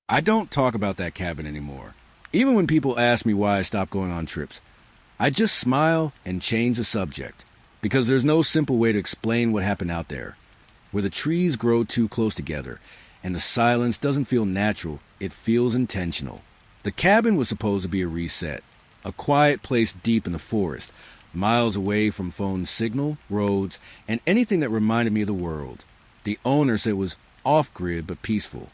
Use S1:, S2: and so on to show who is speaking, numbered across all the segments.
S1: I don't talk about that cabin anymore. Even when people ask me why I stopped going on trips, I just smile and change the subject. Because there's no simple way to explain what happened out there. Where the trees grow too close together and the silence doesn't feel natural, it feels intentional. The cabin was supposed to be a reset, a quiet place deep in the forest, miles away from phone signal, roads, and anything that reminded me of the world. The owner said it was off-grid but peaceful.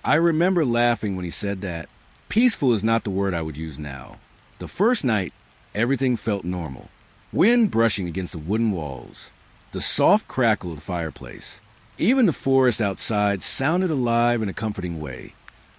S1: I remember laughing when he said that. Peaceful is not the word I would use now. The first night, everything felt normal. Wind brushing against the wooden walls. The soft crackle of the fireplace. Even the forest outside sounded alive in a comforting way,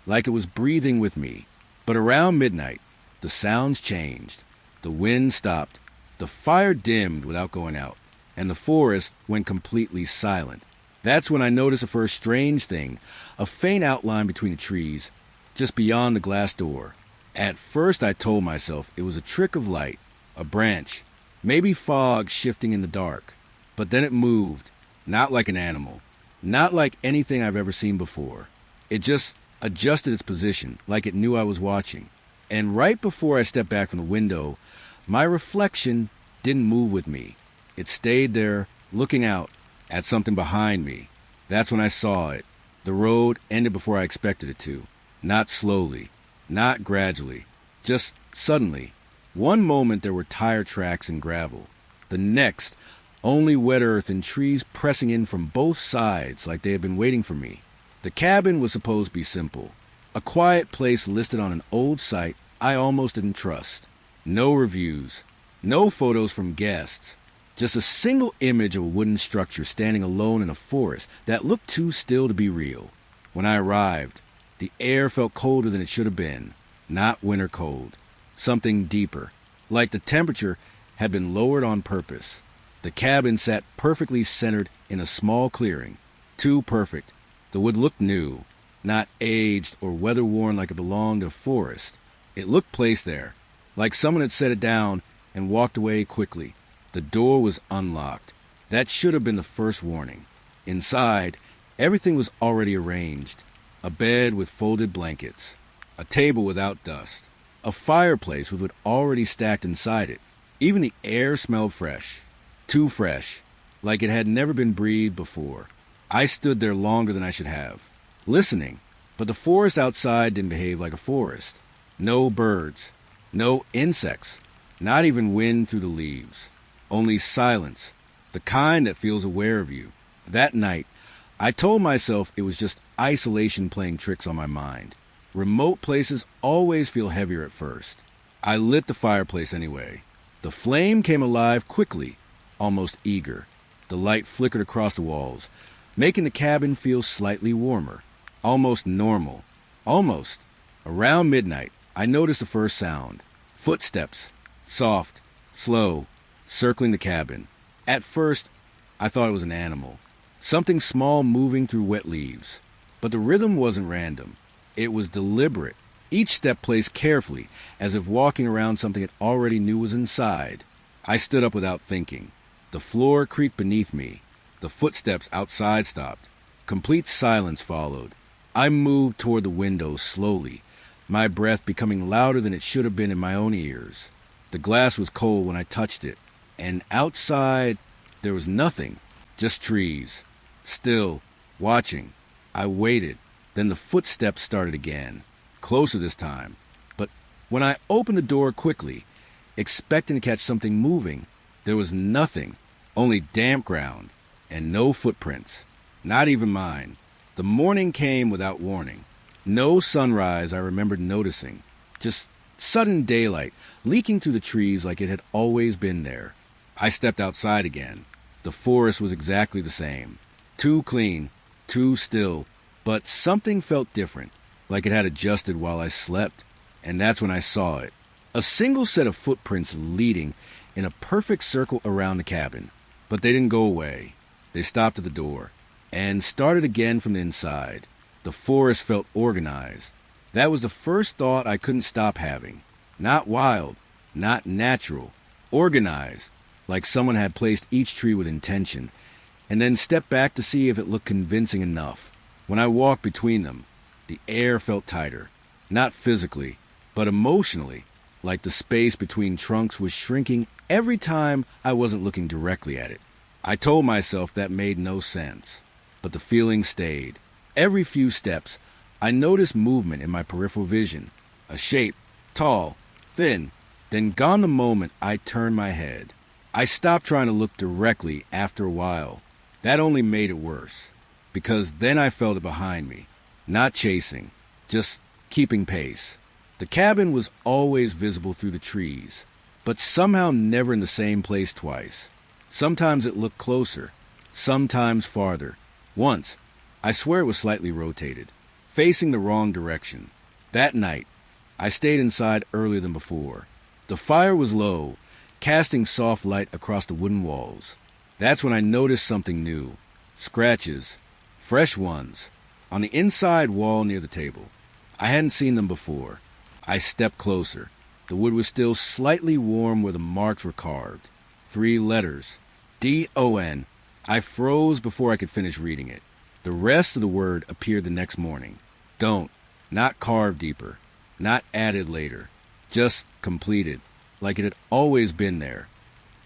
S1: like it was breathing with me. But around midnight, the sounds changed. The wind stopped. The fire dimmed without going out, and the forest went completely silent. That's when I noticed the first strange thing, a faint outline between the trees, just beyond the glass door. At first I told myself it was a trick of light, a branch, maybe fog shifting in the dark. But then it moved, not like an animal, not like anything I've ever seen before. It just adjusted its position, like it knew I was watching. And right before I stepped back from the window, my reflection didn't move with me. It stayed there, looking out at something behind me. That's when I saw it. The road ended before I expected it to. Not slowly, not gradually, just suddenly. One moment there were tire tracks and gravel. The next, only wet earth and trees pressing in from both sides like they had been waiting for me. The cabin was supposed to be simple. A quiet place listed on an old site I almost didn't trust. No reviews, no photos from guests. Just a single image of a wooden structure standing alone in a forest that looked too still to be real. When I arrived, the air felt colder than it should have been. Not winter cold. Something deeper. Like the temperature had been lowered on purpose. The cabin sat perfectly centered in a small clearing. Too perfect. The wood looked new, not aged or weather-worn like it belonged to a forest. It looked placed there, like someone had set it down and walked away quickly. The door was unlocked. That should have been the first warning. Inside, everything was already arranged. A bed with folded blankets. A table without dust. A fireplace with wood already stacked inside it. Even the air smelled fresh. Too fresh. Like it had never been breathed before. I stood there longer than I should have, listening. But the forest outside didn't behave like a forest. No birds. No insects. Not even wind through the leaves. Only silence, the kind that feels aware of you. That night, I told myself it was just isolation playing tricks on my mind. Remote places always feel heavier at first. I lit the fireplace anyway. The flame came alive quickly, almost eager. The light flickered across the walls, making the cabin feel slightly warmer. Almost normal. Almost. Around midnight, I noticed the first sound. Footsteps. Soft. Slow. Circling the cabin. At first, I thought it was an animal. Something small moving through wet leaves. But the rhythm wasn't random. It was deliberate. Each step placed carefully, as if walking around something it already knew was inside. I stood up without thinking. The floor creaked beneath me. The footsteps outside stopped. Complete silence followed. I moved toward the window slowly, my breath becoming louder than it should have been in my own ears. The glass was cold when I touched it. And outside, there was nothing, just trees. Still, watching. I waited. Then the footsteps started again, closer this time. But when I opened the door quickly, expecting to catch something moving, there was nothing, only damp ground, and no footprints, not even mine. The morning came without warning. No sunrise I remembered noticing, just sudden daylight leaking through the trees like it had always been there. I stepped outside again. The forest was exactly the same. Too clean, too still, but something felt different, like it had adjusted while I slept. And that's when I saw it. A single set of footprints leading in a perfect circle around the cabin. But they didn't go away. They stopped at the door and started again from the inside. The forest felt organized. That was the first thought I couldn't stop having. Not wild, not natural, organized. Like someone had placed each tree with intention, and then stepped back to see if it looked convincing enough. When I walked between them, The air felt tighter, not physically, but emotionally, like the space between trunks was shrinking every time I wasn't looking directly at it. I told myself that made no sense, but the feeling stayed. Every few steps, I noticed movement in my peripheral vision, a shape, tall, thin, then gone the moment I turned my head. I stopped trying to look directly after a while. That only made it worse, because then I felt it behind me, not chasing, just keeping pace. The cabin was always visible through the trees, but somehow never in the same place twice. Sometimes it looked closer, sometimes farther. Once, I swear it was slightly rotated, facing the wrong direction. That night, I stayed inside earlier than before. The fire was low, casting soft light across the wooden walls. That's when I noticed something new. Scratches, fresh ones, on the inside wall near the table. I hadn't seen them before. I stepped closer. The wood was still slightly warm where the marks were carved. 3 letters. D-O-N. I froze before I could finish reading it. The rest of the word appeared the next morning. Don't. Not carved deeper. Not added later. Just completed. Like it had always been there.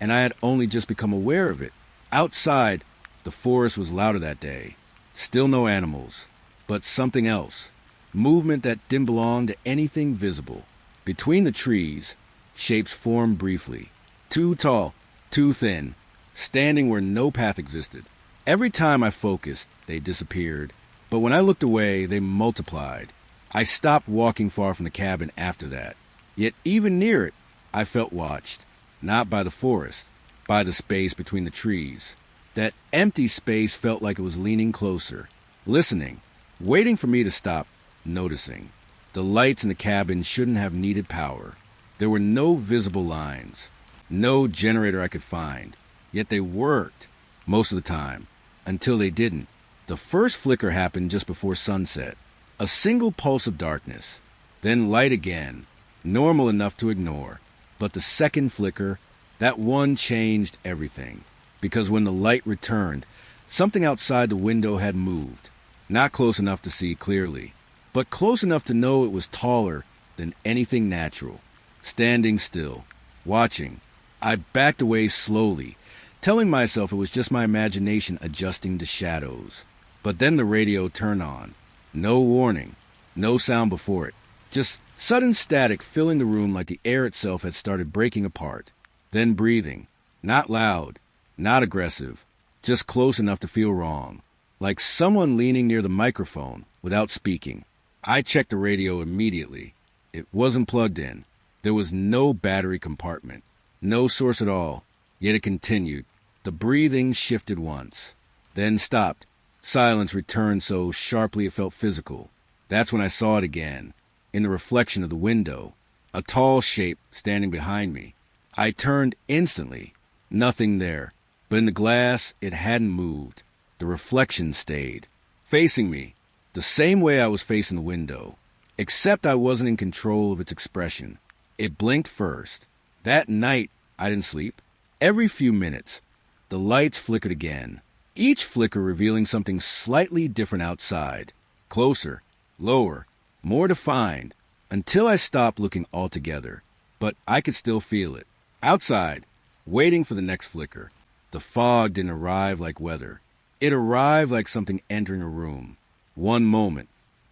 S1: And I had only just become aware of it. Outside, the forest was louder that day. Still no animals. But something else. Movement that didn't belong to anything visible. Between the trees, shapes formed briefly. Too tall, too thin, standing where no path existed. Every time I focused, they disappeared. But when I looked away, they multiplied. I stopped walking far from the cabin after that. Yet even near it, I felt watched. Not by the forest, by the space between the trees. That empty space felt like it was leaning closer, listening, waiting for me to stop, noticing. The lights in the cabin shouldn't have needed power. There were no visible lines, no generator I could find. Yet they worked, most of the time, until they didn't. The first flicker happened just before sunset. A single pulse of darkness, then light again, normal enough to ignore. But the second flicker, that one changed everything. Because when the light returned, something outside the window had moved. Not close enough to see clearly, but close enough to know it was taller than anything natural. Standing still, watching, I backed away slowly, telling myself it was just my imagination adjusting to shadows. But then the radio turned on. No warning, no sound before it. Just sudden static filling the room like the air itself had started breaking apart. Then breathing, not loud, not aggressive, just close enough to feel wrong. Like someone leaning near the microphone without speaking. I checked the radio immediately. It wasn't plugged in. There was no battery compartment. No source at all. Yet it continued. The breathing shifted once, then stopped. Silence returned so sharply it felt physical. That's when I saw it again, in the reflection of the window, a tall shape standing behind me. I turned instantly. Nothing there, but in the glass it hadn't moved. The reflection stayed, facing me, the same way I was facing the window, except I wasn't in control of its expression. It blinked first. That night, I didn't sleep. Every few minutes, the lights flickered again, each flicker revealing something slightly different outside, closer, lower, more defined, until I stopped looking altogether. But I could still feel it. Outside, waiting for the next flicker. The fog didn't arrive like weather. It arrived like something entering a room. One moment,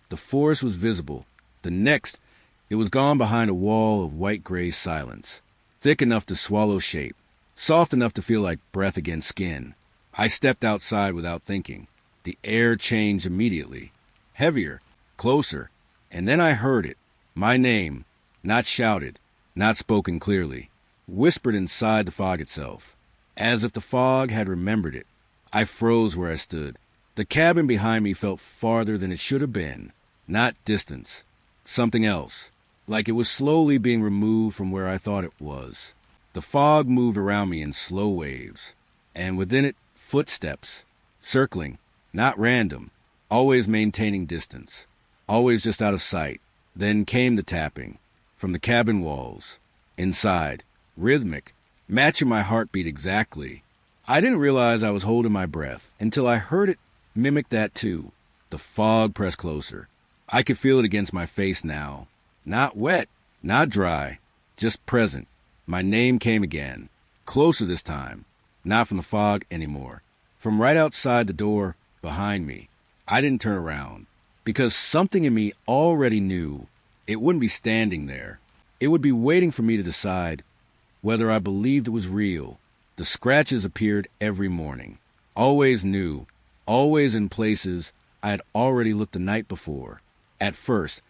S1: the forest was visible. The next, it was gone behind a wall of white-gray silence, thick enough to swallow shape, soft enough to feel like breath against skin. I stepped outside without thinking. The air changed immediately, heavier, closer, and then I heard it. My name, not shouted, not spoken clearly, whispered inside the fog itself, as if the fog had remembered it. I froze where I stood. The cabin behind me felt farther than it should have been. Not distance. Something else. Like it was slowly being removed from where I thought it was. The fog moved around me in slow waves. And within it, footsteps. Circling. Not random. Always maintaining distance. Always just out of sight. Then came the tapping. From the cabin walls. Inside. Rhythmic. Matching my heartbeat exactly. I didn't realize I was holding my breath until I heard it mimic that too. The fog pressed closer. I could feel it against my face now. Not wet, not dry, just present. My name came again. Closer this time. Not from the fog anymore. From right outside the door, behind me. I didn't turn around, because something in me already knew it wouldn't be standing there. It would be waiting for me to decide whether I believed it was real. The scratches appeared every morning. Always new, always in places I had already looked the night before. At first,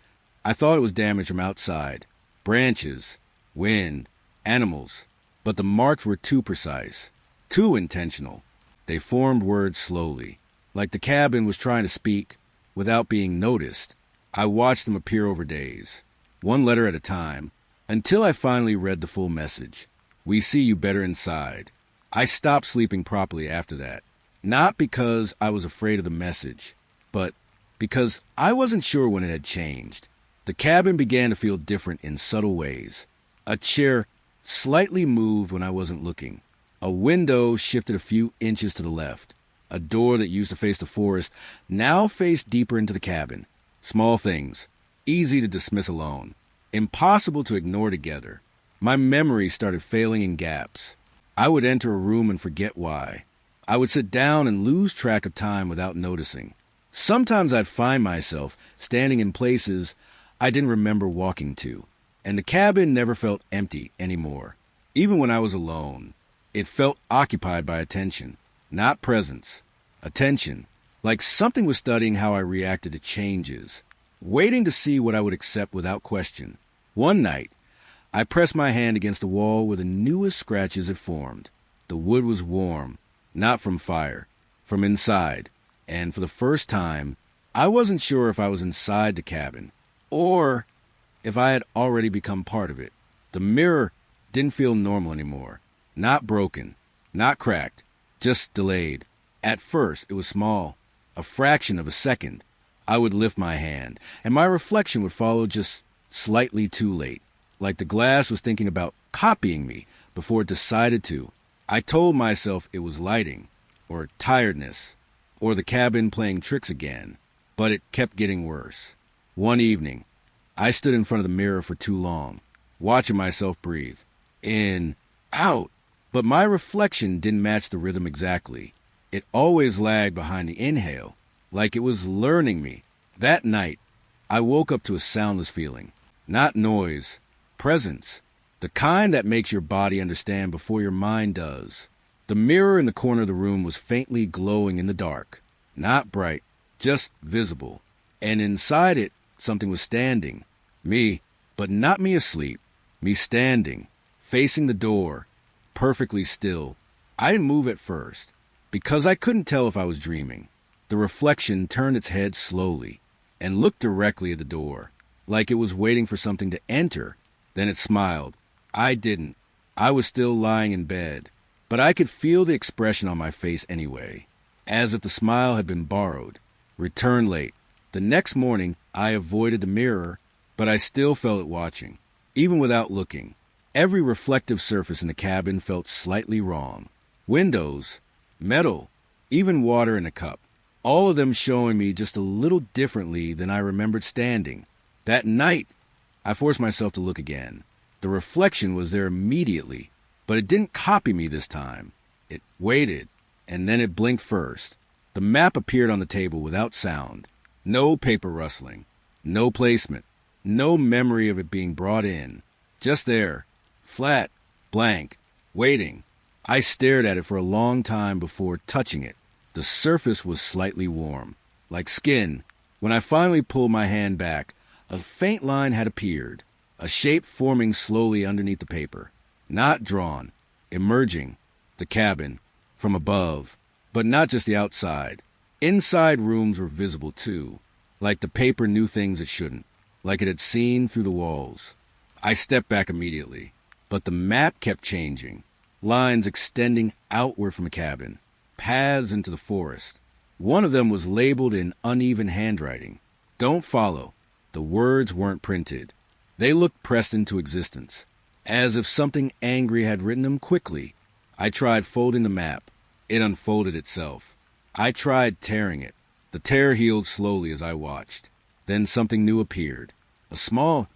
S1: I thought it was damage from outside. Branches, wind, animals. But the marks were too precise, too intentional. They formed words slowly, like the cabin was trying to speak without being noticed. I watched them appear over days, one letter at a time, until I finally read the full message. We see you better inside. I stopped sleeping properly after that. Not because I was afraid of the message, but because I wasn't sure when it had changed. The cabin began to feel different in subtle ways. A chair slightly moved when I wasn't looking. A window shifted a few inches to the left. A door that used to face the forest now faced deeper into the cabin. Small things, easy to dismiss alone, impossible to ignore together. My memory started failing in gaps. I would enter a room and forget why. I would sit down and lose track of time without noticing. Sometimes I'd find myself standing in places I didn't remember walking to, and the cabin never felt empty anymore. Even when I was alone, it felt occupied by attention, not presence. Attention, like something was studying how I reacted to changes, waiting to see what I would accept without question. One night, I pressed my hand against the wall where the newest scratches had formed. The wood was warm, not from fire, from inside, and for the first time, I wasn't sure if I was inside the cabin, or if I had already become part of it. The mirror didn't feel normal anymore. Not broken, not cracked, just delayed. At first, it was small, a fraction of a second. I would lift my hand, and my reflection would follow just slightly too late, like the glass was thinking about copying me before it decided to. I told myself it was lighting, or tiredness, or the cabin playing tricks again, but it kept getting worse. One evening, I stood in front of the mirror for too long, watching myself breathe. In, out. But my reflection didn't match the rhythm exactly. It always lagged behind the inhale, like it was learning me. That night, I woke up to a soundless feeling. Not noise, presence. The kind that makes your body understand before your mind does. The mirror in the corner of the room was faintly glowing in the dark. Not bright, just visible. And inside it, something was standing. Me, but not me asleep. Me standing, facing the door, perfectly still. I didn't move at first, because I couldn't tell if I was dreaming. The reflection turned its head slowly and looked directly at the door, like it was waiting for something to enter. Then it smiled. I didn't. I was still lying in bed, but I could feel the expression on my face anyway, as if the smile had been borrowed. Return late. The next morning, I avoided the mirror, but I still felt it watching, even without looking. Every reflective surface in the cabin felt slightly wrong. Windows, metal, even water in a cup. All of them showing me just a little differently than I remembered standing. That night, I forced myself to look again. The reflection was there immediately, but it didn't copy me this time. It waited, and then it blinked first. The map appeared on the table without sound. No paper rustling, no placement, no memory of it being brought in. Just there, flat, blank, waiting. I stared at it for a long time before touching it. The surface was slightly warm, like skin. When I finally pulled my hand back, a faint line had appeared, a shape forming slowly underneath the paper. Not drawn, emerging. The cabin, from above, but not just the outside. Inside rooms were visible too, like the paper knew things it shouldn't, like it had seen through the walls. I stepped back immediately, but the map kept changing, lines extending outward from the cabin, paths into the forest. One of them was labeled in uneven handwriting. Don't follow. The words weren't printed. They looked pressed into existence, as if something angry had written them quickly. I tried folding the map. It unfolded itself. I tried tearing it. The tear healed slowly as I watched. Then something new appeared. A small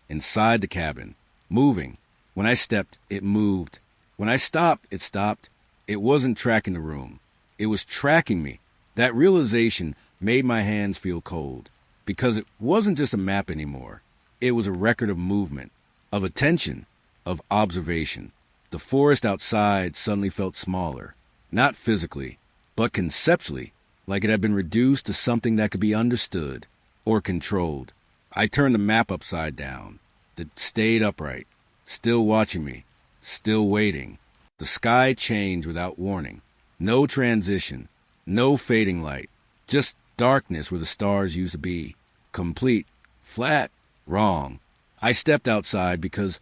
S1: inside the cabin, moving. When I stepped, it moved. When I stopped, it stopped. It wasn't tracking the room. It was tracking me. That realization made my hands feel cold, because it wasn't just a map anymore. It was a record of movement, of attention, of observation. The forest outside suddenly felt smaller, not physically, but conceptually, like it had been reduced to something that could be understood or controlled. I turned the map upside down. It stayed upright, still watching me, still waiting. The sky changed without warning. No transition, no fading light, just darkness where the stars used to be. Complete, flat, wrong. I stepped outside because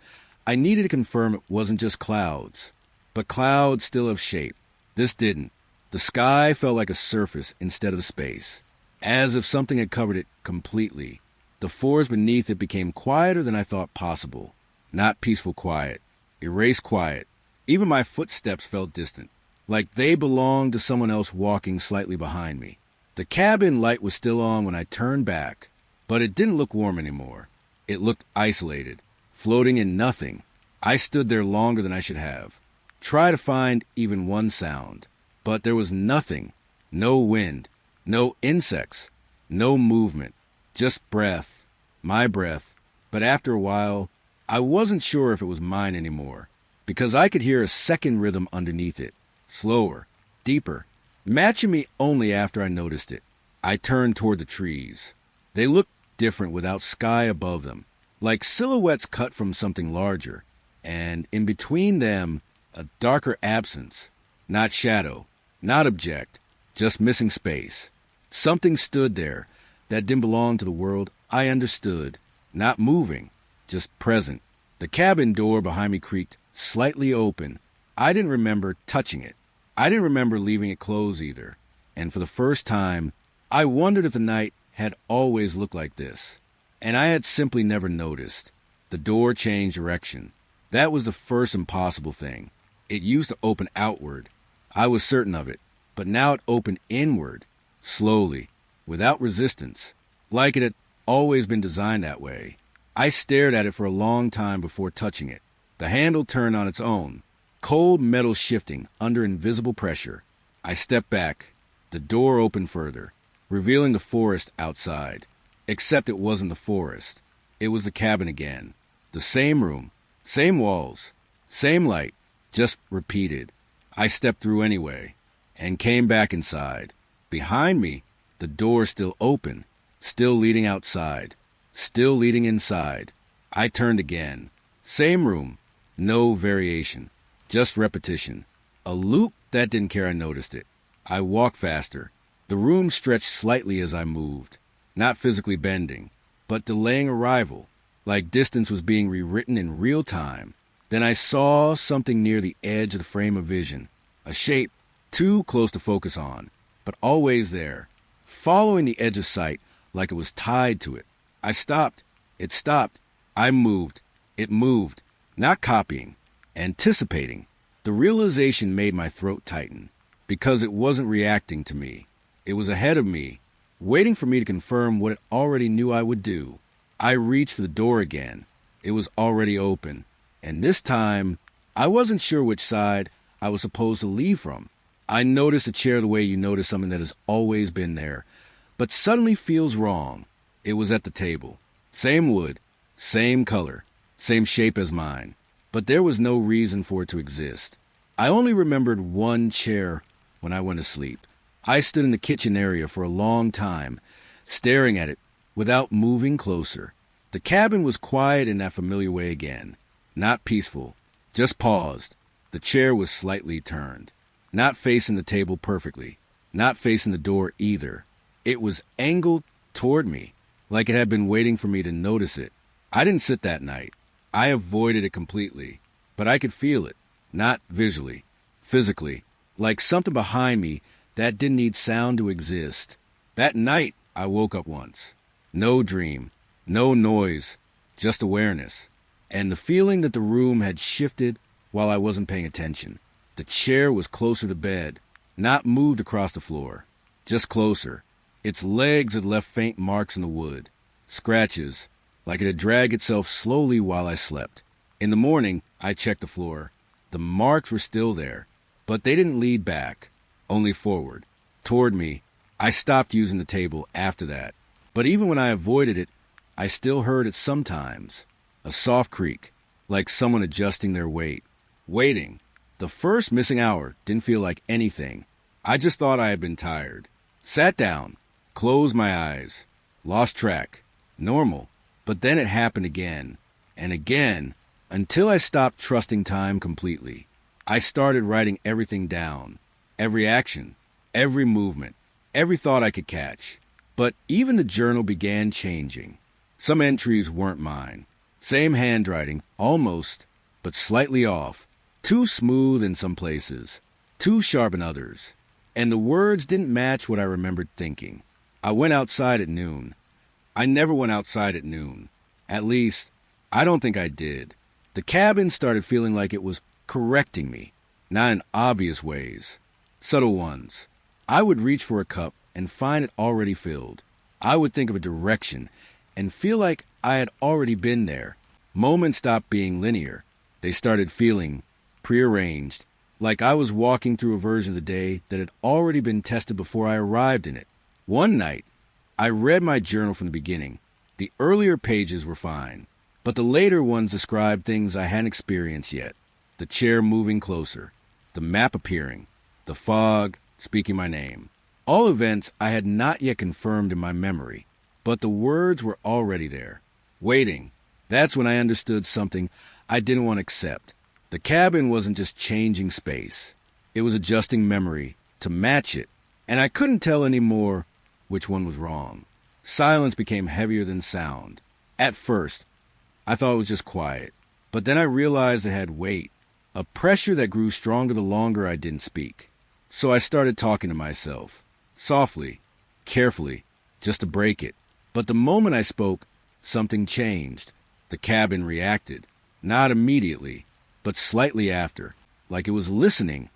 S1: I needed to confirm it wasn't just clouds, but clouds still have shape. This didn't. The sky felt like a surface instead of space, as if something had covered it completely. The forest beneath it became quieter than I thought possible. Not peaceful quiet, erased quiet. Even my footsteps felt distant, like they belonged to someone else walking slightly behind me. The cabin light was still on when I turned back, but it didn't look warm anymore. It looked isolated, floating in nothing. I stood there longer than I should have. Tried to find even one sound, but there was nothing. No wind, no insects, no movement, just breath, my breath. But after a while, I wasn't sure if it was mine anymore, because I could hear a second rhythm underneath it, slower, deeper, matching me only after I noticed it. I turned toward the trees. They looked different without sky above them, like silhouettes cut from something larger, and in between them, a darker absence, not shadow, not object, just missing space. Something stood there that didn't belong to the world I understood, not moving, just present. The cabin door behind me creaked, slightly open. I didn't remember touching it. I didn't remember leaving it closed either. And for the first time, I wondered if the night had always looked like this. And I had simply never noticed. The door changed direction. That was the first impossible thing. It used to open outward. I was certain of it. But now it opened inward, slowly, without resistance, like it had always been designed that way. I stared at it for a long time before touching it. The handle turned on its own, cold metal shifting under invisible pressure. I stepped back. The door opened further, revealing the forest outside. Except it wasn't the forest. It was the cabin again. The same room, same walls, same light, just repeated. I stepped through anyway, and came back inside. Behind me, the door still open, still leading outside, still leading inside. I turned again. Same room, no variation, just repetition. A loop that didn't care I noticed it. I walked faster. The room stretched slightly as I moved, not physically bending, but delaying arrival, like distance was being rewritten in real time. Then I saw something near the edge of the frame of vision, a shape too close to focus on, but always there, following the edge of sight like it was tied to it. I stopped. It stopped. I moved. It moved. Not copying. Anticipating. The realization made my throat tighten, because it wasn't reacting to me. It was ahead of me, waiting for me to confirm what it already knew I would do. I reached for the door again. It was already open, and this time, I wasn't sure which side I was supposed to leave from. I noticed a chair the way you notice something that has always been there, but suddenly feels wrong. It was at the table. Same wood, same color, same shape as mine, but there was no reason for it to exist. I only remembered one chair when I went to sleep. I stood in the kitchen area for a long time, staring at it without moving closer. The cabin was quiet in that familiar way again. Not peaceful, just paused. The chair was slightly turned, not facing the table perfectly, not facing the door either. It was angled toward me, like it had been waiting for me to notice it. I didn't sit that night. I avoided it completely, but I could feel it, not visually, physically, like something behind me that didn't need sound to exist. That night, I woke up once. No dream, no noise, just awareness, and the feeling that the room had shifted while I wasn't paying attention. The chair was closer to bed, not moved across the floor, just closer. Its legs had left faint marks in the wood, scratches, like it had dragged itself slowly while I slept. In the morning, I checked the floor. The marks were still there, but they didn't lead back, only forward, toward me. I stopped using the table after that. But even when I avoided it, I still heard it sometimes. A soft creak, like someone adjusting their weight. Waiting. The first missing hour didn't feel like anything. I just thought I had been tired. Sat down, closed my eyes, lost track. Normal. But then it happened again, and again, until I stopped trusting time completely. I started writing everything down. Every action, every movement, every thought I could catch. But even the journal began changing. Some entries weren't mine. Same handwriting, almost, but slightly off. Too smooth in some places, too sharp in others. And the words didn't match what I remembered thinking. I went outside at noon. I never went outside at noon. At least, I don't think I did. The cabin started feeling like it was correcting me, not in obvious ways, subtle ones. I would reach for a cup and find it already filled. I would think of a direction and feel like I had already been there. Moments stopped being linear. They started feeling prearranged, like I was walking through a version of the day that had already been tested before I arrived in it. One night, I read my journal from the beginning. The earlier pages were fine, but the later ones described things I hadn't experienced yet. The chair moving closer, the map appearing, the fog speaking my name. All events I had not yet confirmed in my memory, but the words were already there. Waiting. That's when I understood something I didn't want to accept. The cabin wasn't just changing space. It was adjusting memory to match it, and I couldn't tell anymore which one was wrong. Silence became heavier than sound. At first, I thought it was just quiet, but then I realized it had weight, a pressure that grew stronger the longer I didn't speak. So I started talking to myself, softly, carefully, just to break it. But the moment I spoke, something changed. The cabin reacted, not immediately, but slightly after, like it was listening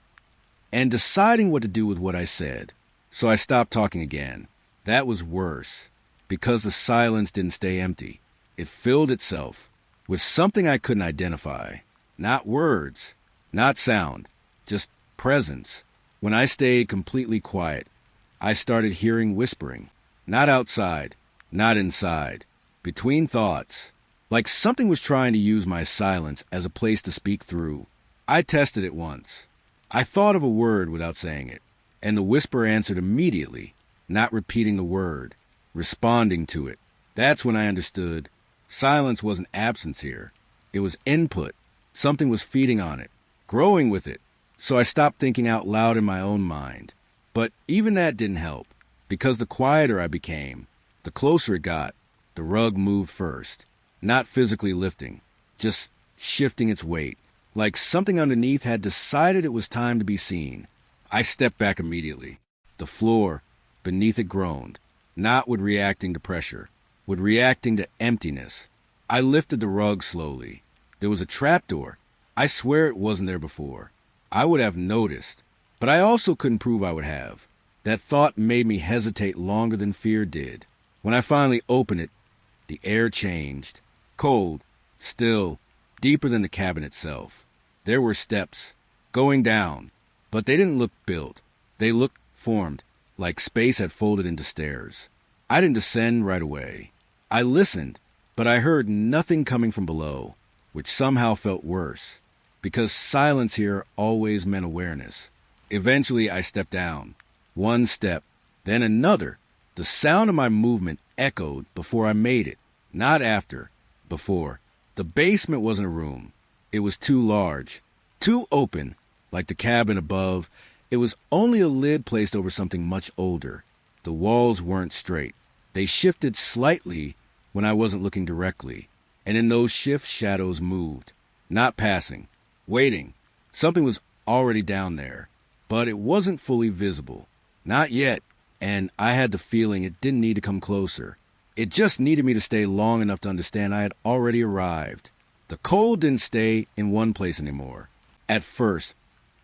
S1: and deciding what to do with what I said. So I stopped talking again. That was worse, because the silence didn't stay empty. It filled itself with something I couldn't identify. Not words, not sound, just presence. When I stayed completely quiet, I started hearing whispering. Not outside, not inside, between thoughts. Like something was trying to use my silence as a place to speak through. I tested it once. I thought of a word without saying it, and the whisper answered immediately, not repeating the word, responding to it. That's when I understood. Silence wasn't absence here. It was input. Something was feeding on it, growing with it. So I stopped thinking out loud in my own mind. But even that didn't help, because the quieter I became, the closer it got. The rug moved first. Not physically lifting, just shifting its weight, like something underneath had decided it was time to be seen. I stepped back immediately. The floor beneath it groaned, not with reacting to pressure, with reacting to emptiness. I lifted the rug slowly. There was a trapdoor. I swear it wasn't there before. I would have noticed, but I also couldn't prove I would have. That thought made me hesitate longer than fear did. When I finally opened it, the air changed. Cold, still, deeper than the cabin itself. There were steps, going down, but they didn't look built. They looked formed, like space had folded into stairs. I didn't descend right away. I listened, but I heard nothing coming from below, which somehow felt worse, because silence here always meant awareness. Eventually I stepped down. One step, then another. The sound of my movement echoed before I made it, not after. Before. The basement wasn't a room. It was too large, too open, like the cabin above. It was only a lid placed over something much older. The walls weren't straight. They shifted slightly when I wasn't looking directly, and in those shifts shadows moved, not passing, waiting. Something was already down there, but it wasn't fully visible. Not yet, and I had the feeling it didn't need to come closer. It just needed me to stay long enough to understand I had already arrived. The cold didn't stay in one place anymore. At first,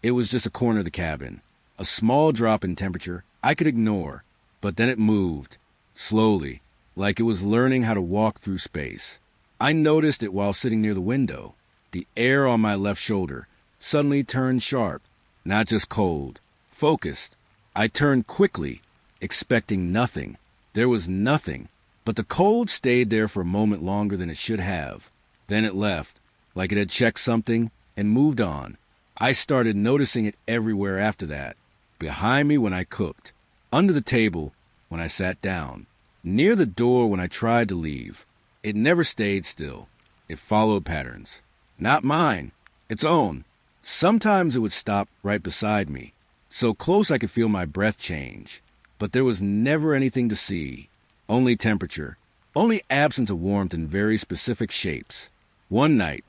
S1: it was just a corner of the cabin. A small drop in temperature I could ignore. But then it moved, slowly, like it was learning how to walk through space. I noticed it while sitting near the window. The air on my left shoulder suddenly turned sharp, not just cold, focused. I turned quickly, expecting nothing. There was nothing, but the cold stayed there for a moment longer than it should have. Then it left, like it had checked something and moved on. I started noticing it everywhere after that. Behind me when I cooked, under the table when I sat down, near the door when I tried to leave. It never stayed still. It followed patterns. Not mine, its own. Sometimes it would stop right beside me, so close I could feel my breath change. But there was never anything to see. Only temperature. Only absence of warmth in very specific shapes. One night,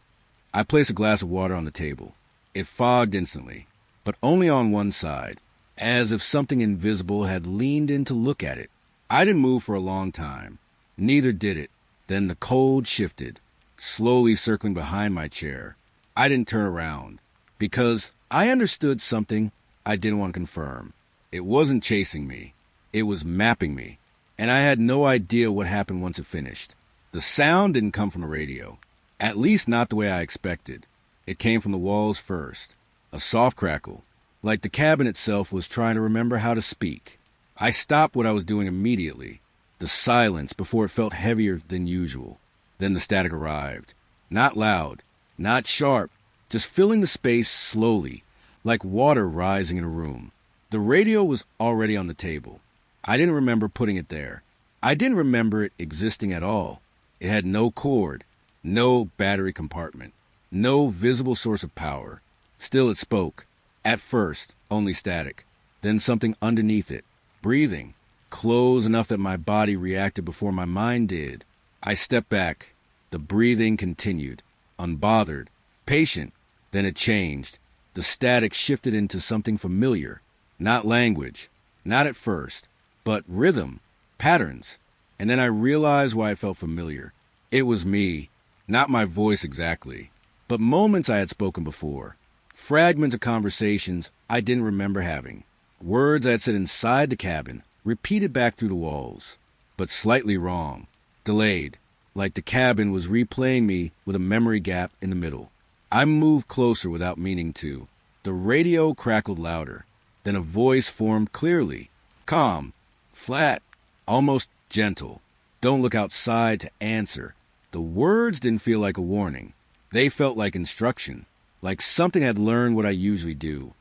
S1: I placed a glass of water on the table. It fogged instantly, but only on one side, as if something invisible had leaned in to look at it. I didn't move for a long time. Neither did it. Then the cold shifted, slowly circling behind my chair. I didn't turn around, because I understood something I didn't want to confirm. It wasn't chasing me. It was mapping me, and I had no idea what happened once it finished. The sound didn't come from the radio, at least not the way I expected. It came from the walls first, a soft crackle, like the cabin itself was trying to remember how to speak. I stopped what I was doing immediately, the silence before it felt heavier than usual. Then the static arrived, not loud, not sharp, just filling the space slowly, like water rising in a room. The radio was already on the table. I didn't remember putting it there. I didn't remember it existing at all. It had no cord, no battery compartment, no visible source of power. Still it spoke. At first, only static. Then something underneath it, breathing, close enough that my body reacted before my mind did. I stepped back. The breathing continued, unbothered, patient. Then it changed. The static shifted into something familiar. Not language, not at first, but rhythm, patterns. And then I realized why it felt familiar. It was me, not my voice exactly, but moments I had spoken before. Fragments of conversations I didn't remember having. Words I had said inside the cabin, repeated back through the walls, but slightly wrong, delayed, like the cabin was replaying me with a memory gap in the middle. I moved closer without meaning to. The radio crackled louder. Then a voice formed clearly, calm, flat, almost gentle. Don't look outside to answer. The words didn't feel like a warning. They felt like instruction, like something had learned what I usually do,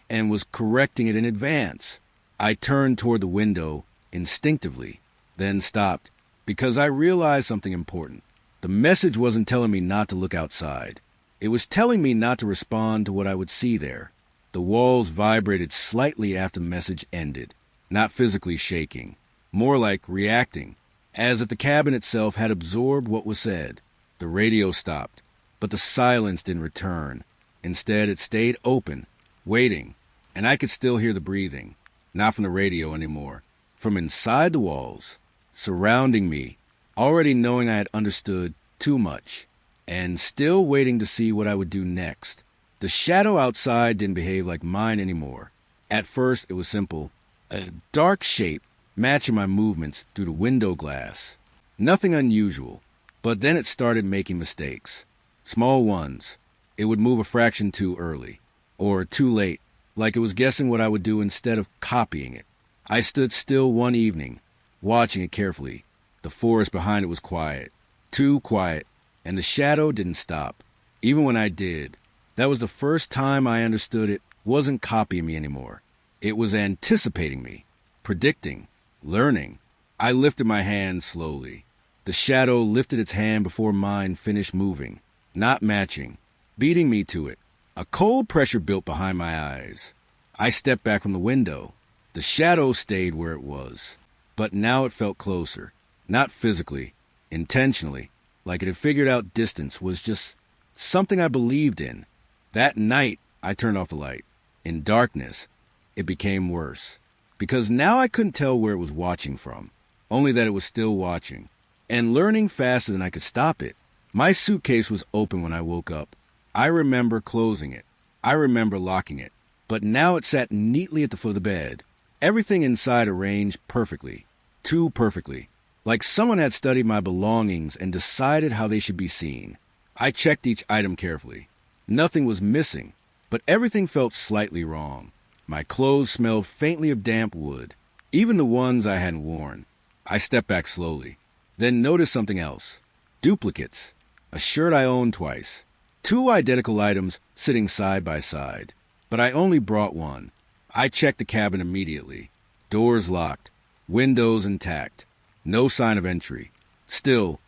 S1: and was correcting it in advance. I turned toward the window instinctively, then stopped, because I realized something important. The message wasn't telling me not to look outside. It was telling me not to respond to what I would see there. The walls vibrated slightly after the message ended, not physically shaking, more like reacting, as if the cabin itself had absorbed what was said. The radio stopped, but the silence didn't return. Instead, it stayed open, waiting, and I could still hear the breathing, not from the radio anymore, from inside the walls, surrounding me, already knowing I had understood too much, and still waiting to see what I would do next. The shadow outside didn't behave like mine anymore. At first, it was simple, a dark shape matching my movements through the window glass. Nothing unusual, but then it started making mistakes. Small ones. It would move a fraction too early, or too late, like it was guessing what I would do instead of copying it. I stood still one evening, watching it carefully. The forest behind it was quiet, too quiet, and the shadow didn't stop. Even when I did, that was the first time I understood it wasn't copying me anymore. It was anticipating me, predicting, learning. I lifted my hand slowly. The shadow lifted its hand before mine finished moving, not matching, beating me to it. A cold pressure built behind my eyes. I stepped back from the window. The shadow stayed where it was, but now it felt closer, not physically, intentionally, like it had figured out distance was just something I believed in. That night, I turned off the light. In darkness, it became worse, because now I couldn't tell where it was watching from, only that it was still watching, and learning faster than I could stop it. My suitcase was open when I woke up. I remember closing it. I remember locking it. But now it sat neatly at the foot of the bed, Everything inside arranged perfectly, too perfectly, like someone had studied my belongings and decided how they should be seen. I checked each item carefully. Nothing was missing, but everything felt slightly wrong. My clothes smelled faintly of damp wood, even the ones I hadn't worn. I stepped back slowly, then noticed something else. Duplicates. A shirt I owned twice. Two identical items sitting side by side. But I only brought one. I checked the cabin immediately. Doors locked. Windows intact. No sign of entry. Still,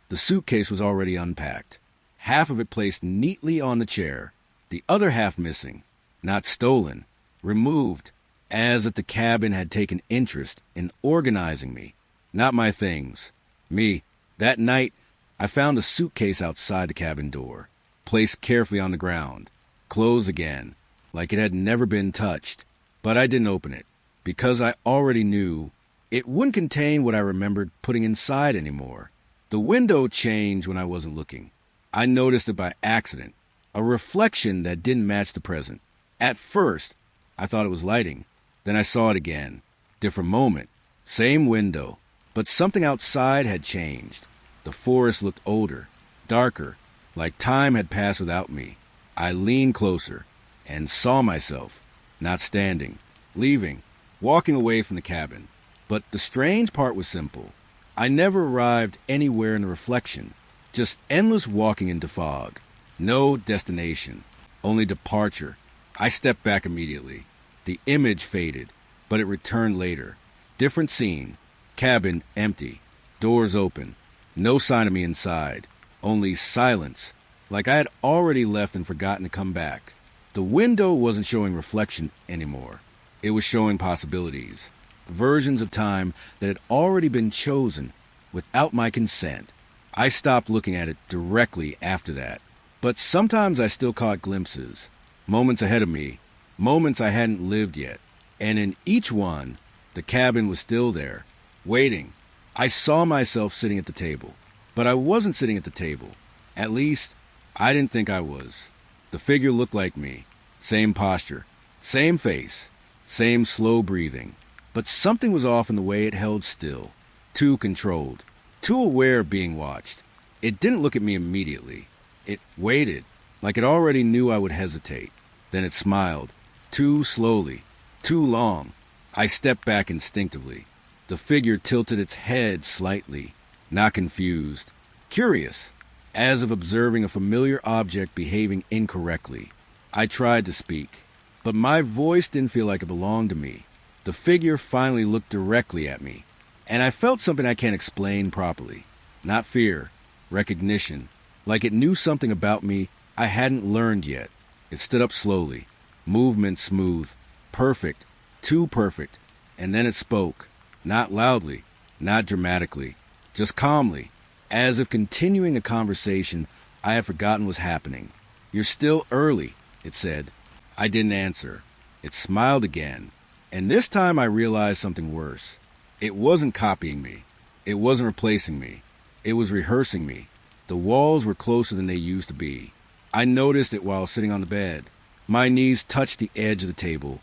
S1: the suitcase was already unpacked. Half of it placed neatly on the chair. The other half missing. Not stolen. Removed. As if the cabin had taken interest in organizing me. Not my things. Me. That night, I found a suitcase outside the cabin door, placed carefully on the ground, closed again, like it had never been touched. But I didn't open it, because I already knew it wouldn't contain what I remembered putting inside anymore. The window changed when I wasn't looking. I noticed it by accident, a reflection that didn't match the present. At first, I thought it was lighting. Then I saw it again. Different moment, same window, but something outside had changed. The forest looked older, darker, like time had passed without me. I leaned closer and saw myself, not standing, leaving, walking away from the cabin. But the strange part was simple. I never arrived anywhere in the reflection, just endless walking into fog. No destination, only departure. I stepped back immediately. The image faded, but it returned later. Different scene, cabin empty, doors open. No sign of me inside, only silence, like I had already left and forgotten to come back. The window wasn't showing reflection anymore. It was showing possibilities, versions of time that had already been chosen without my consent. I stopped looking at it directly after that, but sometimes I still caught glimpses, moments ahead of me, moments I hadn't lived yet, and in each one, the cabin was still there, waiting. I saw myself sitting at the table, but I wasn't sitting at the table. At least, I didn't think I was. The figure looked like me. Same posture, same face, same slow breathing. But something was off in the way it held still. Too controlled, too aware of being watched. It didn't look at me immediately. It waited, like it already knew I would hesitate. Then it smiled, too slowly, too long. I stepped back instinctively. The figure tilted its head slightly, not confused, curious, as if observing a familiar object behaving incorrectly. I tried to speak, but my voice didn't feel like it belonged to me. The figure finally looked directly at me, and I felt something I can't explain properly. Not fear, recognition, like it knew something about me I hadn't learned yet. It stood up slowly, movement smooth, perfect, too perfect, and then it spoke. Not loudly, not dramatically, just calmly, as if continuing a conversation I had forgotten was happening. "You're still early," it said. I didn't answer. It smiled again, and this time I realized something worse. It wasn't copying me. It wasn't replacing me. It was rehearsing me. The walls were closer than they used to be. I noticed it while sitting on the bed. My knees touched the edge of the table,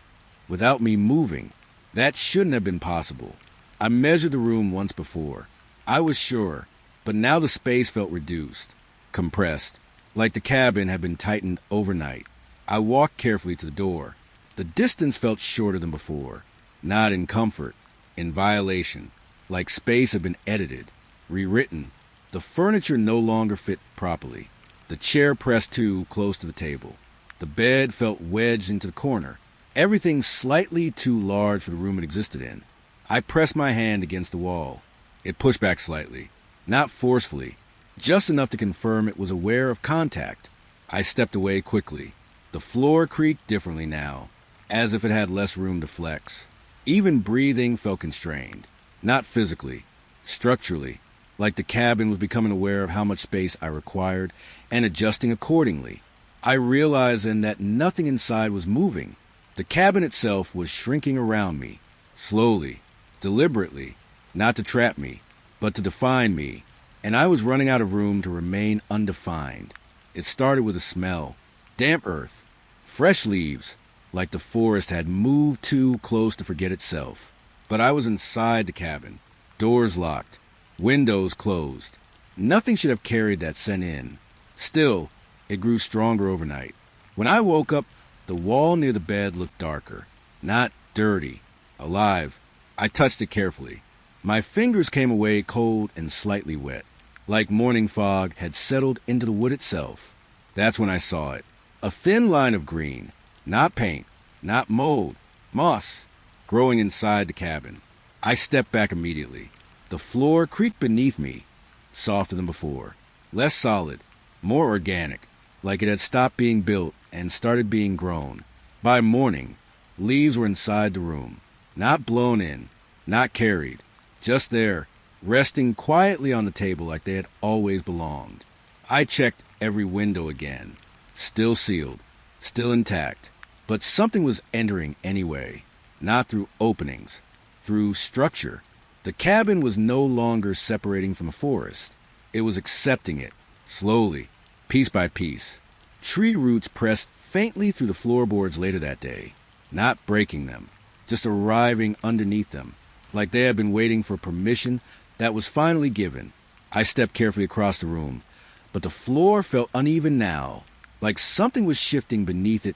S1: without me moving. That shouldn't have been possible. I measured the room once before. I was sure, but now the space felt reduced, compressed, like the cabin had been tightened overnight. I walked carefully to the door. The distance felt shorter than before, not in comfort, in violation, like space had been edited, rewritten. The furniture no longer fit properly. The chair pressed too close to the table. The bed felt wedged into the corner, everything slightly too large for the room it existed in. I pressed my hand against the wall. It pushed back slightly, not forcefully, just enough to confirm it was aware of contact. I stepped away quickly. The floor creaked differently now, as if it had less room to flex. Even breathing felt constrained, not physically, structurally, like the cabin was becoming aware of how much space I required and adjusting accordingly. I realized then that nothing inside was moving. The cabin itself was shrinking around me, slowly, deliberately, not to trap me, but to define me, and I was running out of room to remain undefined. It started with a smell, damp earth, fresh leaves, like the forest had moved too close to forget itself. But I was inside the cabin, doors locked, windows closed. Nothing should have carried that scent in. Still, it grew stronger overnight. When I woke up, the wall near the bed looked darker. Not dirty. Alive. I touched it carefully. My fingers came away cold and slightly wet, like morning fog had settled into the wood itself. That's when I saw it. A thin line of green. Not paint. Not mold. Moss. Growing inside the cabin. I stepped back immediately. The floor creaked beneath me. Softer than before. Less solid. More organic. Like it had stopped being built and started being grown. By morning, leaves were inside the room. Not blown in. Not carried. Just there, resting quietly on the table like they had always belonged. I checked every window again. Still sealed. Still intact. But something was entering anyway. Not through openings. Through structure. The cabin was no longer separating from a forest. It was accepting it. Slowly. Piece by piece. Tree roots pressed faintly through the floorboards later that day. Not breaking them. Just arriving underneath them. Like they had been waiting for permission that was finally given. I stepped carefully across the room. But the floor felt uneven now. Like something was shifting beneath it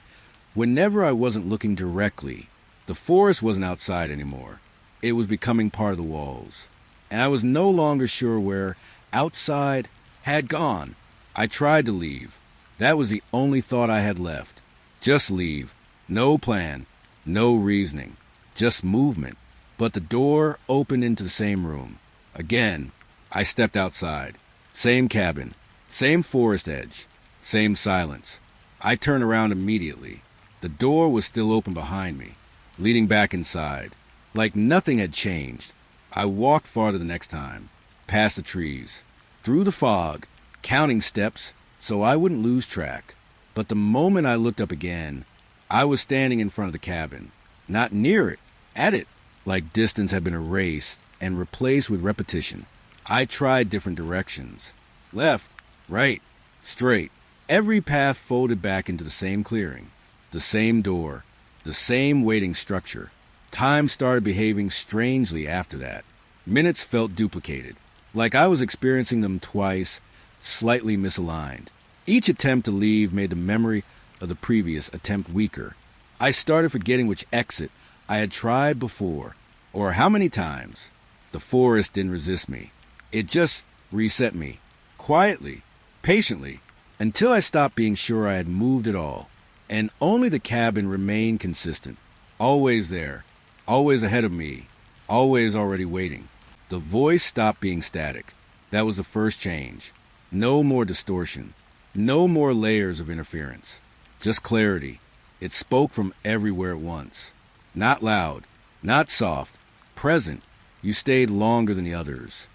S1: whenever I wasn't looking directly. The forest wasn't outside anymore. It was becoming part of the walls. And I was no longer sure where outside had gone. I tried to leave. That was the only thought I had left. Just leave. No plan. No reasoning. Just movement. But the door opened into the same room. Again, I stepped outside. Same cabin. Same forest edge. Same silence. I turned around immediately. The door was still open behind me, leading back inside. Like nothing had changed. I walked farther the next time, past the trees, through the fog, counting steps so I wouldn't lose track. But the moment I looked up again, I was standing in front of the cabin, not near it, at it, like distance had been erased and replaced with repetition. I tried different directions. Left, right, straight. Every path folded back into the same clearing, the same door, the same waiting structure. Time started behaving strangely after that. Minutes felt duplicated, like I was experiencing them twice, slightly misaligned. Each attempt to leave made the memory of the previous attempt weaker. I started forgetting which exit I had tried before, or how many times. The forest didn't resist me. It just reset me, quietly, patiently, until I stopped being sure I had moved at all. And only the cabin remained consistent, always there, always ahead of me, always already waiting. The voice stopped being static. That was the first change. No more distortion. No more layers of interference. Just clarity. It spoke from everywhere at once. Not loud. Not soft. Present. You stayed longer than the others.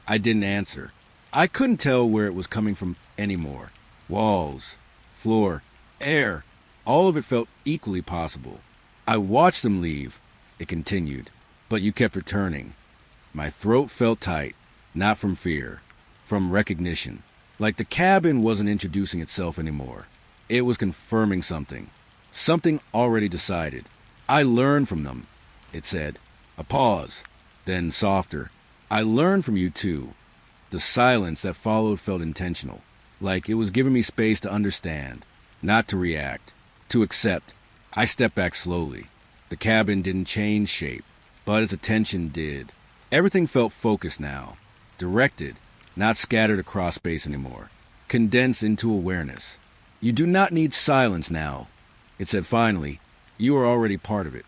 S1: I didn't answer. I couldn't tell where it was coming from anymore. Walls. Floor. Air. All of it felt equally possible. I watched them leave. It continued. But you kept returning. My throat felt tight. Not from fear. From recognition. Like the cabin wasn't introducing itself anymore. It was confirming something. Something already decided. I learned from them, it said. A pause. Then softer. I learned from you too. The silence that followed felt intentional. Like it was giving me space to understand. Not to react. To accept. I stepped back slowly. The cabin didn't change shape, but its attention did. Everything felt focused now. Directed. Not scattered across space anymore. Condensed into awareness. You do not need silence now, it said finally. You are already part of it.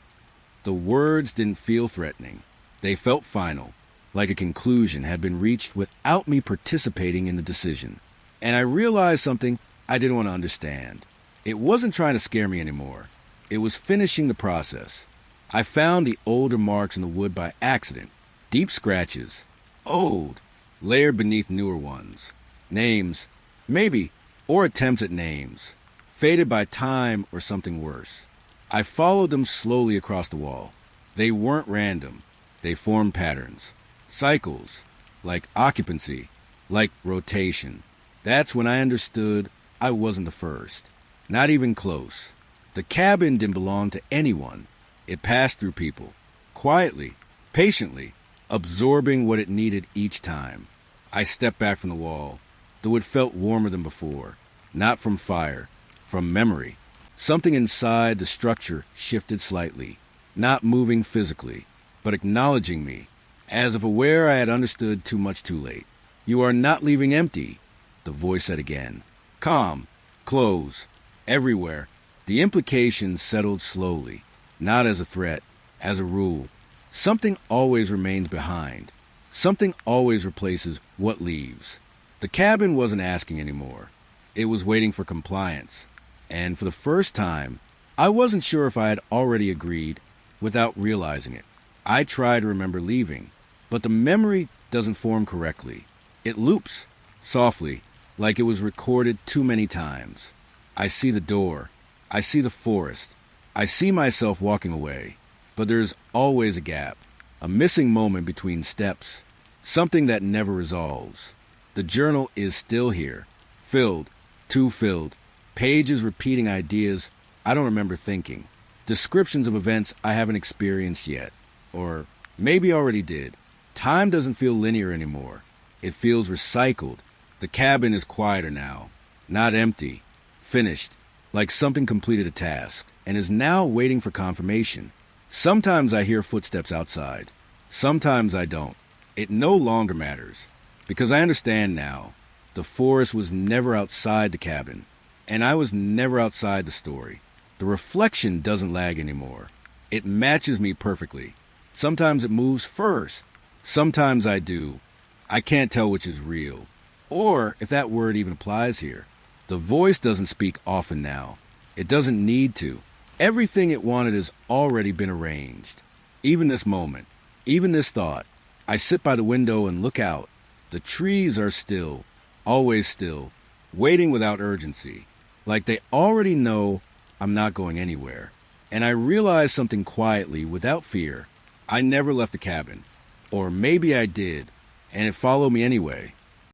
S1: The words didn't feel threatening. They felt final, like a conclusion had been reached without me participating in the decision. And I realized something I didn't want to understand. It wasn't trying to scare me anymore. It was finishing the process. I found the older marks in the wood by accident. Deep scratches. Old. Layered beneath newer ones. Names. Maybe. Or attempts at names. Faded by time or something worse. I followed them slowly across the wall. They weren't random. They formed patterns. Cycles. Like occupancy. Like rotation. That's when I understood I wasn't the first. Not even close. The cabin didn't belong to anyone. It passed through people, quietly, patiently, absorbing what it needed each time. I stepped back from the wall, though it felt warmer than before. Not from fire, from memory. Something inside the structure shifted slightly, not moving physically, but acknowledging me, as if aware I had understood too much too late. "You are not leaving empty," the voice said again. "Calm, close, everywhere." The implication settled slowly, not as a threat, as a rule. Something always remains behind. Something always replaces what leaves. The cabin wasn't asking anymore. It was waiting for compliance. And for the first time, I wasn't sure if I had already agreed without realizing it. I tried to remember leaving, but the memory doesn't form correctly. It loops, softly, like it was recorded too many times. I see the door. I see the forest. I see myself walking away. But there's always a gap, a missing moment between steps, something that never resolves. The journal is still here, filled, too filled, pages repeating ideas I don't remember thinking, descriptions of events I haven't experienced yet, or maybe already did. Time doesn't feel linear anymore. It feels recycled. The cabin is quieter now, not empty, finished, like something completed a task, and is now waiting for confirmation. Sometimes I hear footsteps outside. Sometimes I don't. It no longer matters, because I understand now. The forest was never outside the cabin, and I was never outside the story. The reflection doesn't lag anymore. It matches me perfectly. Sometimes it moves first. Sometimes I do. I can't tell which is real, or if that word even applies here. The voice doesn't speak often now. It doesn't need to. Everything it wanted has already been arranged. Even this moment, even this thought. I sit by the window and look out. The trees are still, always still, waiting without urgency, like they already know I'm not going anywhere. And I realize something quietly, without fear. I never left the cabin. Or maybe I did, and it followed me anyway.